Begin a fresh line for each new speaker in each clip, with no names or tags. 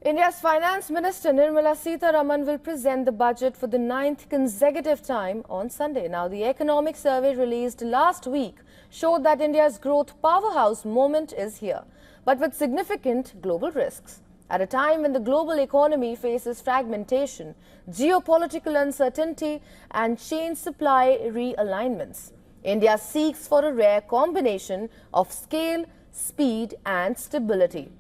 India's Finance Minister Nirmala Sitharaman will present the budget for the ninth consecutive time on Sunday. Now, the economic survey released last week showed that India's growth powerhouse moment is here, but with significant global risks. At a time when the global economy faces fragmentation, geopolitical uncertainty and chain supply realignments, India seeks for a rare combination of scale, speed and stability.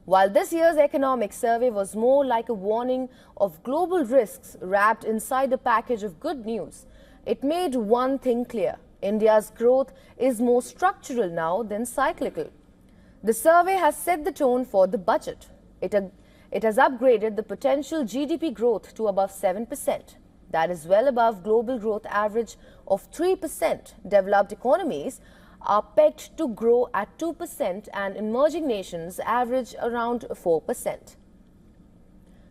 While this year's economic survey was more like a warning of global risks wrapped inside a package of good news, it made one thing clear: India's growth is more structural now than cyclical. The survey has set the tone for the budget. It has upgraded the potential GDP growth to above 7%. That is well above global growth average of 3%. Developed economies are pegged to grow at 2% and emerging nations average around 4%.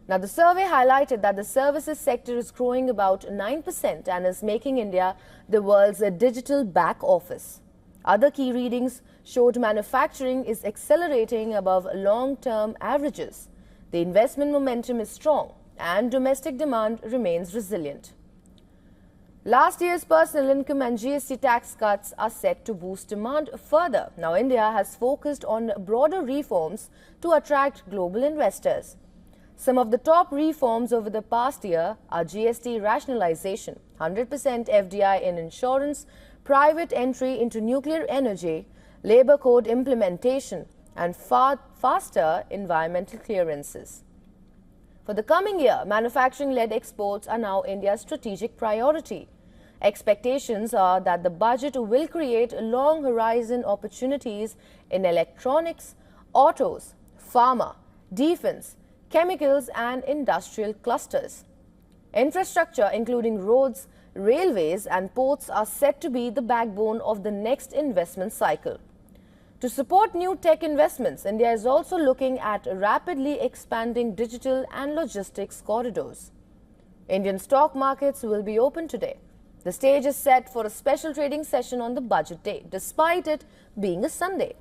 Now, the survey highlighted that the services sector is growing about 9% and is making India the world's digital back office. Other key readings showed manufacturing is accelerating above long-term averages. The investment momentum is strong and domestic demand remains resilient. Last year's personal income and GST tax cuts are set to boost demand further. Now, India has focused on broader reforms to attract global investors. Some of the top reforms over the past year are GST rationalization, 100% FDI in insurance, private entry into nuclear energy, labour code implementation, and faster environmental clearances. For the coming year, manufacturing-led exports are now India's strategic priority. Expectations are that the budget will create long-horizon opportunities in electronics, autos, pharma, defense, chemicals and industrial clusters. Infrastructure, including roads, railways and ports, are set to be the backbone of the next investment cycle. To support new tech investments, India is also looking at rapidly expanding digital and logistics corridors. Indian stock markets will be open today. The stage is set for a special trading session on the budget day, despite it being a Sunday.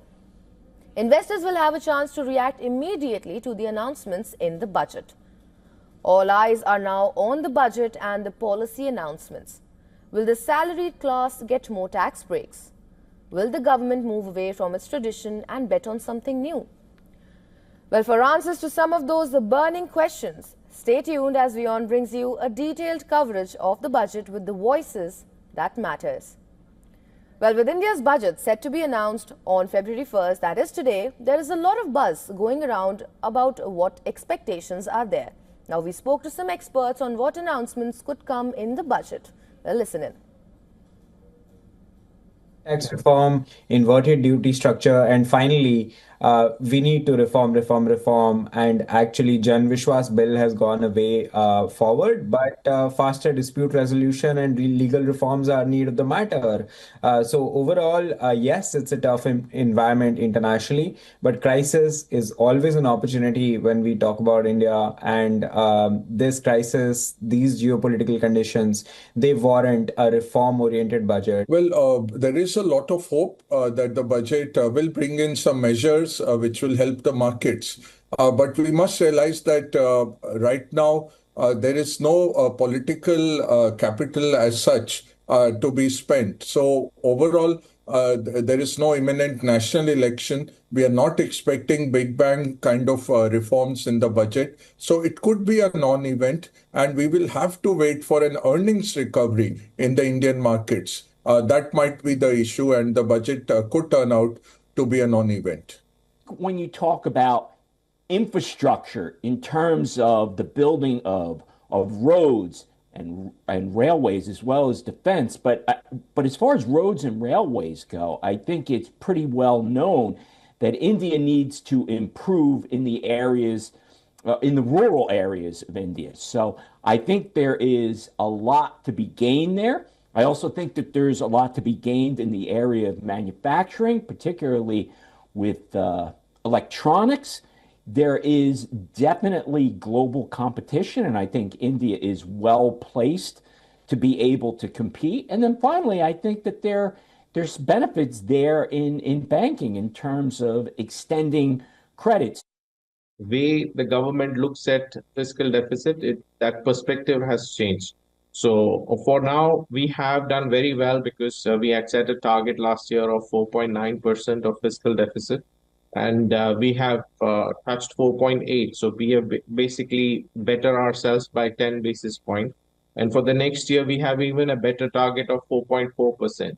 Investors will have a chance to react immediately to the announcements in the budget. All eyes are now on the budget and the policy announcements. Will the salaried class get more tax breaks? Will the government move away from its tradition and bet on something new? Well, for answers to some of those burning questions, stay tuned as WION brings you a detailed coverage of the budget with the voices that matters. Well, with India's budget set to be announced on February 1st, that is today, there is a lot of buzz going around about what expectations are there. Now, we spoke to some experts on what announcements could come in the budget. Well, listen in.
Tax reform, inverted duty structure, and finally, we need to reform, and actually Jan Vishwas bill has gone a way forward, but faster dispute resolution and legal reforms are need of the matter. So overall, yes, it's a tough environment internationally, but crisis is always an opportunity when we talk about India, and this crisis, these geopolitical conditions, they warrant a reform-oriented budget.
Well, there is a lot of hope that the budget will bring in some measures which will help the markets. But we must realize that right now there is no political capital as such to be spent. So overall, there is no imminent national election. We are not expecting big bang kind of reforms in the budget. So it could be a non-event, and we will have to wait for an earnings recovery in the Indian markets. That might be the issue, and the budget could turn out to be a non-event.
When you talk about infrastructure in terms of the building of roads and railways as well as defense, but as far as roads and railways go, I think it's pretty well known that India needs to improve in the areas, in the rural areas of India. So I think there is a lot to be gained there. I also think that there's a lot to be gained in the area of manufacturing, particularly with electronics. There is definitely global competition, and I think India is well placed to be able to compete. And then finally, I think that there's benefits there in banking in terms of extending credits.
way the government looks at fiscal deficit, that perspective has changed. So for now, we have done very well because we had set a target last year of 4.9% of fiscal deficit, and we have touched 4.8. So we have basically better ourselves by 10 basis points. And for the next year, we have even a better target of 4.4%.